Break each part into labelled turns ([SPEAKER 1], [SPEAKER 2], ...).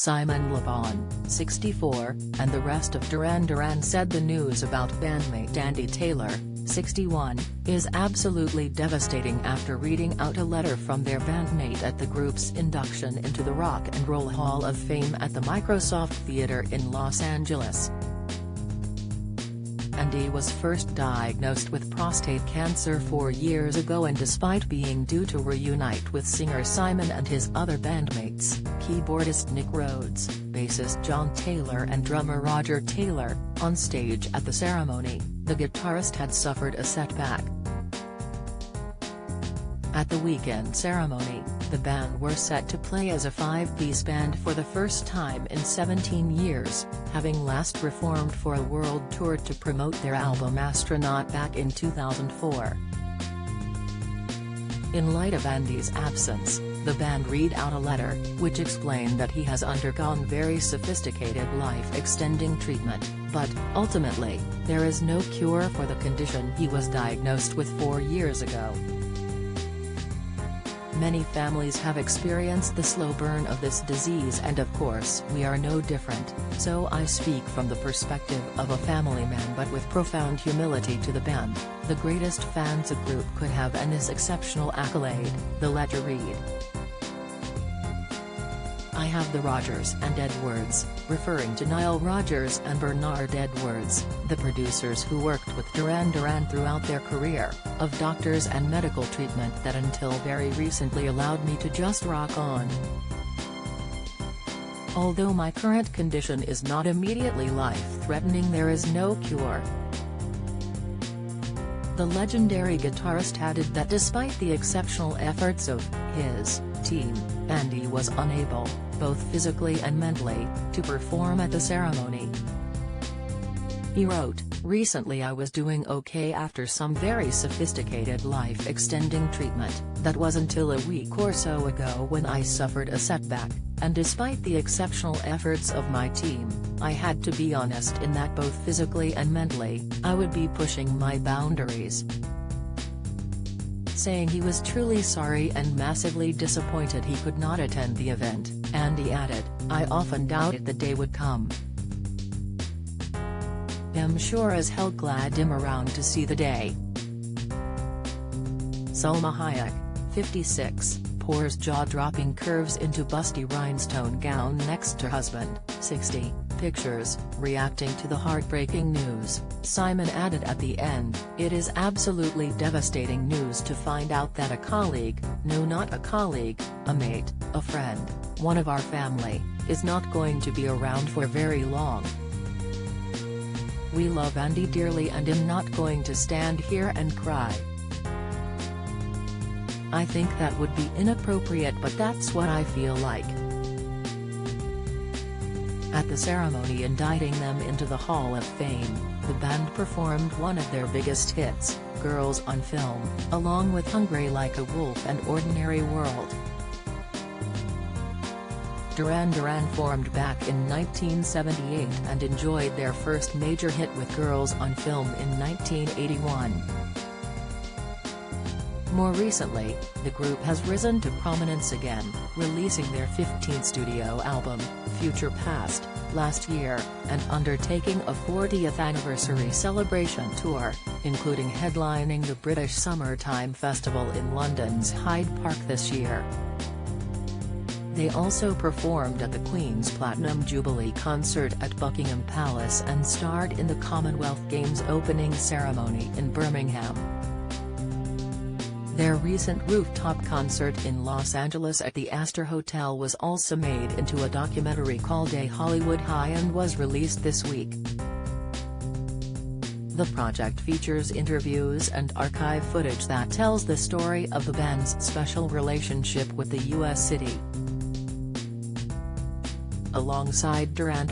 [SPEAKER 1] Simon Le Bon, 64, and the rest of Duran said the news about bandmate Andy Taylor, 61, is absolutely devastating after reading out a letter from their bandmate at the group's induction into the Rock and Roll Hall of Fame at the Microsoft Theater in Los Angeles. Andy was first diagnosed with prostate cancer 4 years ago, and despite being due to reunite with singer Simon and his other bandmates, keyboardist Nick Rhodes, bassist John Taylor and drummer Roger Taylor, on stage at the ceremony, the guitarist had suffered a setback. At the weekend ceremony, the band were set to play as a 5-piece band for the first time in 17 years, having last performed for a world tour to promote their album Astronaut back in 2004. In light of Andy's absence, the band read out a letter, which explained that he has undergone very sophisticated life-extending treatment, but, ultimately, there is no cure for the condition he was diagnosed with 4 years ago. Many families have experienced the slow burn of this disease, and of course we are no different, so I speak from the perspective of a family man, but with profound humility to the band, the greatest fans a group could have, and this exceptional accolade, the letter read. I have the Rogers and Edwards, referring to Nile Rodgers and Bernard Edwards, the producers who worked with Duran throughout their career, of doctors and medical treatment that until very recently allowed me to just rock on. Although my current condition is not immediately life-threatening, there is no cure. The legendary guitarist added that despite the exceptional efforts of his team, Andy was unable, both physically and mentally, to perform at the ceremony. He wrote, "Recently I was doing okay after some very sophisticated life-extending treatment, that was until a week or so ago when I suffered a setback, and despite the exceptional efforts of my team, I had to be honest in that both physically and mentally, I would be pushing my boundaries." Saying he was truly sorry and massively disappointed he could not attend the event, Andy added, "I often doubted the day would come. I'm sure as hell glad I'm around to see the day." Salma Hayek, 56, pours jaw-dropping curves into busty rhinestone gown next to husband, 60, pictures, reacting to the heartbreaking news. Simon added at the end, "It is absolutely devastating news to find out that a colleague, no not a colleague, a mate, a friend, one of our family, is not going to be around for very long. We love Andy dearly and I'm not going to stand here and cry. I think that would be inappropriate, but that's what I feel like." At the ceremony indicting them into the Hall of Fame, the band performed one of their biggest hits, Girls on Film, along with Hungry Like a Wolf and Ordinary World. Duran formed back in 1978 and enjoyed their first major hit with Girls on Film in 1981. More recently, the group has risen to prominence again, releasing their 15th studio album, Future Past, last year, and undertaking a 40th anniversary celebration tour, including headlining the British Summertime Festival in London's Hyde Park this year. They also performed at the Queen's Platinum Jubilee concert at Buckingham Palace and starred in the Commonwealth Games opening ceremony in Birmingham. Their recent rooftop concert in Los Angeles at the Astor Hotel was also made into a documentary called A Hollywood High and was released this week. The project features interviews and archive footage that tells the story of the band's special relationship with the U.S. city. Alongside Duran,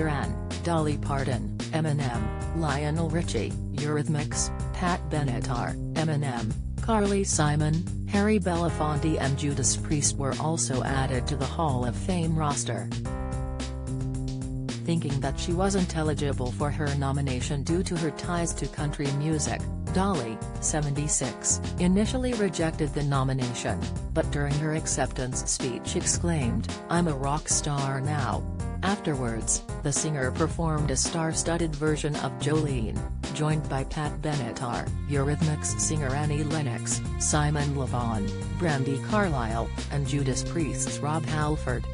[SPEAKER 1] Dolly Parton, Eminem, Lionel Richie, Eurythmics, Pat Benatar, Eminem, Carly Simon, Harry Belafonte and Judas Priest were also added to the Hall of Fame roster. Thinking that she wasn't eligible for her nomination due to her ties to country music, Dolly, 76, initially rejected the nomination, but during her acceptance speech exclaimed, "I'm a rock star now. Afterwards, the singer performed a star-studded version of Jolene, joined by Pat Benatar, Eurythmics singer Annie Lennox, Simon Le Bon, Brandi Carlile, and Judas Priest's Rob Halford.